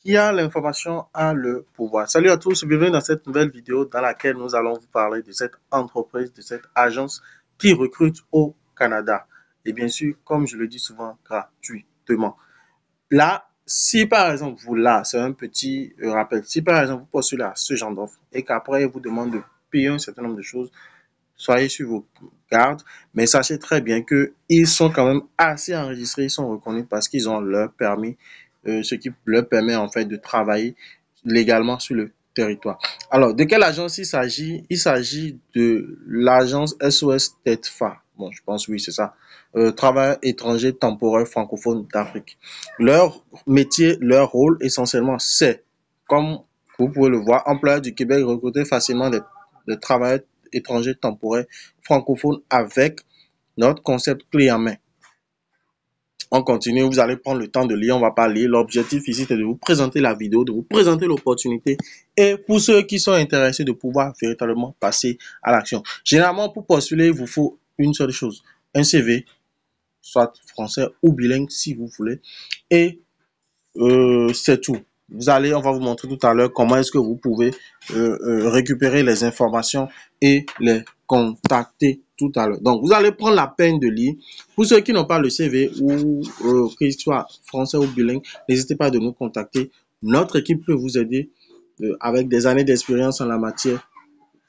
Qui a l'information a le pouvoir. Salut à tous, bienvenue dans cette nouvelle vidéo dans laquelle nous allons vous parler de cette entreprise, de cette agence qui recrute au Canada. Et bien sûr, comme je le dis souvent, gratuitement. Là, si par exemple vous là, c'est un petit rappel, si par exemple vous postulez à ce genre d'offre et qu'après vous demande de payer un certain nombre de choses, soyez sur vos gardes, mais sachez très bien qu'ils sont quand même assez enregistrés, ils sont reconnus parce qu'ils ont leur permis, ce qui leur permet en fait de travailler légalement sur le territoire. Alors, de quelle agence il s'agit? Il s'agit de l'agence SOS TETFA. Bon, je pense oui, c'est ça. Travail étranger temporaire francophone d'Afrique. Leur métier, leur rôle essentiellement, c'est, comme vous pouvez le voir, employeurs du Québec recruter facilement des travailleurs étrangers temporaires francophones avec notre concept clé en main. On continue, vous allez prendre le temps de lire, on ne va pas lire. L'objectif ici, c'est de vous présenter la vidéo, de vous présenter l'opportunité et pour ceux qui sont intéressés de pouvoir véritablement passer à l'action. Généralement, pour postuler, il vous faut une seule chose, un CV, soit français ou bilingue si vous voulez, et c'est tout. On va vous montrer tout à l'heure comment est-ce que vous pouvez récupérer les informations et les contacter tout à l'heure. Donc, vous allez prendre la peine de lire. Pour ceux qui n'ont pas le CV ou qu'il soit français ou bilingue, n'hésitez pas de nous contacter. Notre équipe peut vous aider avec des années d'expérience en la matière.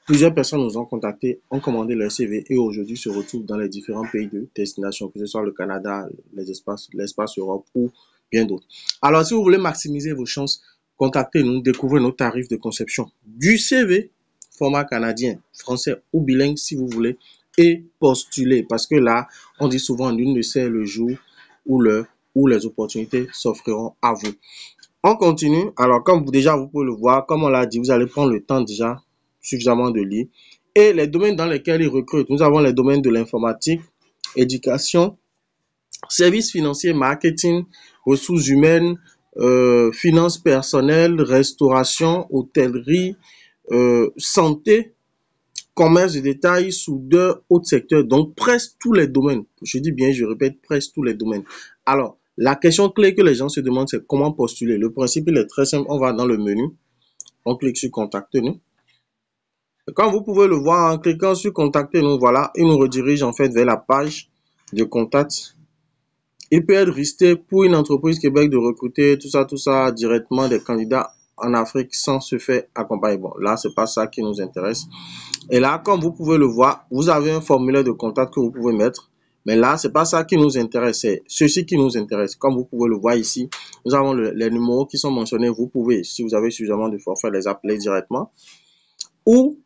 Plusieurs personnes nous ont contactés, ont commandé leur CV et aujourd'hui se retrouvent dans les différents pays de destination, que ce soit le Canada, l'espace Europe ou bien d'autres. Alors, si vous voulez maximiser vos chances, contactez-nous, découvrez nos tarifs de conception du CV, format canadien, français ou bilingue si vous voulez, et postulez. Parce que là, on dit souvent, nul ne sait le jour ou l'heure où les opportunités s'offriront à vous. On continue. Alors, comme vous pouvez le voir, comme on l'a dit, vous allez prendre le temps déjà suffisamment de lire. Et les domaines dans lesquels ils recrutent, nous avons les domaines de l'informatique, éducation, services financiers, marketing, ressources humaines, finances personnelles, restauration, hôtellerie, santé, commerce de détail, soudeur, autres secteurs. Donc, presque tous les domaines. Je dis bien, je répète, presque tous les domaines. Alors, la question clé que les gens se demandent, c'est comment postuler. Le principe, il est très simple. On va dans le menu. On clique sur Contactez-nous. Comme vous pouvez le voir, en cliquant sur Contactez-nous, voilà, il nous redirige en fait vers la page de contact. Il peut être risqué pour une entreprise Québec de recruter tout ça directement des candidats en Afrique sans se faire accompagner. Bon, là, c'est pas ça qui nous intéresse. Et là, comme vous pouvez le voir, vous avez un formulaire de contact que vous pouvez mettre. Mais là, c'est pas ça qui nous intéresse, c'est ceci qui nous intéresse. Comme vous pouvez le voir ici, nous avons les numéros qui sont mentionnés. Vous pouvez, si vous avez suffisamment de forfaits, les appeler directement. Ou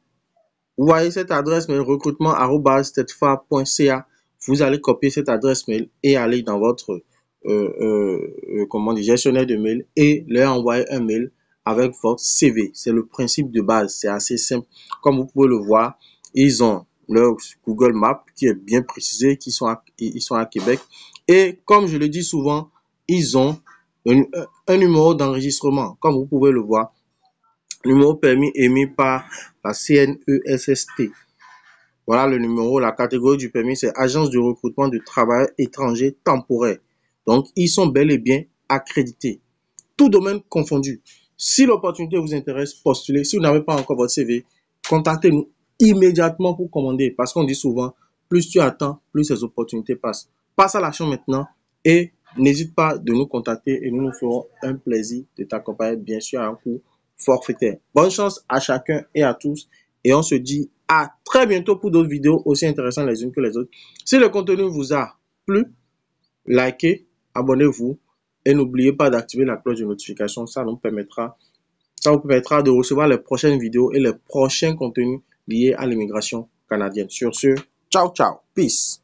vous voyez cette adresse mail recrutement@tetfa.ca. Vous allez copier cette adresse mail et aller dans votre gestionnaire de mail et leur envoyer un mail avec votre CV. C'est le principe de base, c'est assez simple. Comme vous pouvez le voir, ils ont leur Google Maps qui est bien précisé, ils sont à Québec. Et comme je le dis souvent, ils ont un numéro d'enregistrement, comme vous pouvez le voir. Numéro permis émis par la CNESST. Voilà le numéro, la catégorie du permis, c'est Agence de recrutement de travailleurs étrangers temporaires. Donc, ils sont bel et bien accrédités. Tout domaine confondu. Si l'opportunité vous intéresse, postulez. Si vous n'avez pas encore votre CV, contactez-nous immédiatement pour commander. Parce qu'on dit souvent, plus tu attends, plus les opportunités passent. Passe à l'action maintenant et n'hésite pas de nous contacter et nous nous ferons un plaisir de t'accompagner, bien sûr, à un coût forfaitaire. Bonne chance à chacun et à tous. Et on se dit à très bientôt pour d'autres vidéos aussi intéressantes les unes que les autres. Si le contenu vous a plu, likez, abonnez-vous et n'oubliez pas d'activer la cloche de notification. Ça vous permettra de recevoir les prochaines vidéos et les prochains contenus liés à l'immigration canadienne. Sur ce, ciao, ciao, peace.